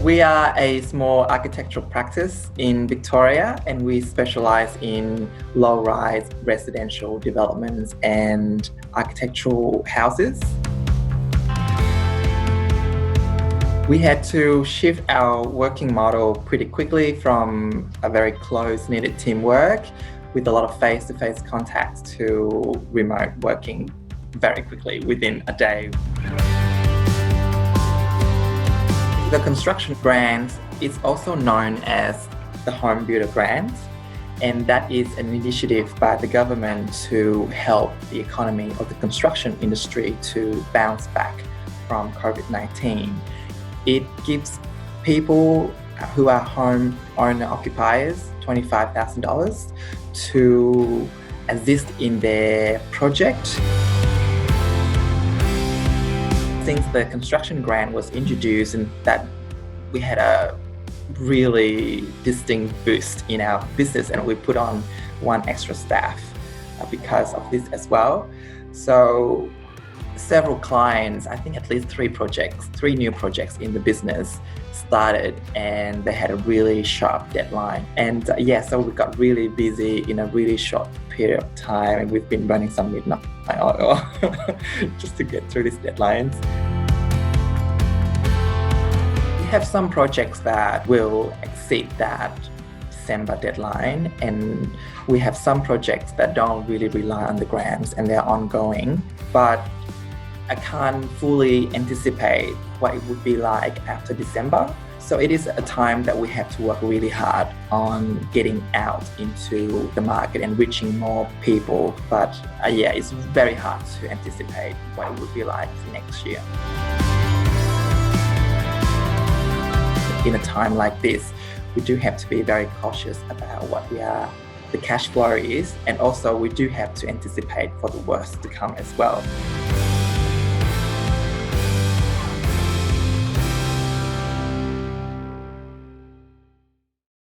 We are a small architectural practice in Victoria, and we specialise in low-rise residential developments and architectural houses. We had to shift our working model pretty quickly from a very close-knitted teamwork with a lot of face-to-face contacts to remote working very quickly within a day. The construction grant is also known as the HomeBuilder grant, and that is an initiative by the government to help the economy of the construction industry to bounce back from COVID-19. It gives people who are home owner occupiers $25,000 to assist in their project. Since the construction grant was introduced, and that we had a really distinct boost in our business, and we put on one extra staff because of this as well. So several clients, I think at least three new projects in the business started, and they had a really sharp deadline. And so we got really busy in a really short period of time, and we've been running some midnight oil just to get through these deadlines. We have some projects that will exceed that December deadline, and we have some projects that don't really rely on the grants and they're ongoing, but I can't fully anticipate what it would be like after December. So it is a time that we have to work really hard on getting out into the market and reaching more people. But it's very hard to anticipate what it would be like next year. In a time like this, we do have to be very cautious about what the cash flow is, and also we do have to anticipate for the worst to come as well.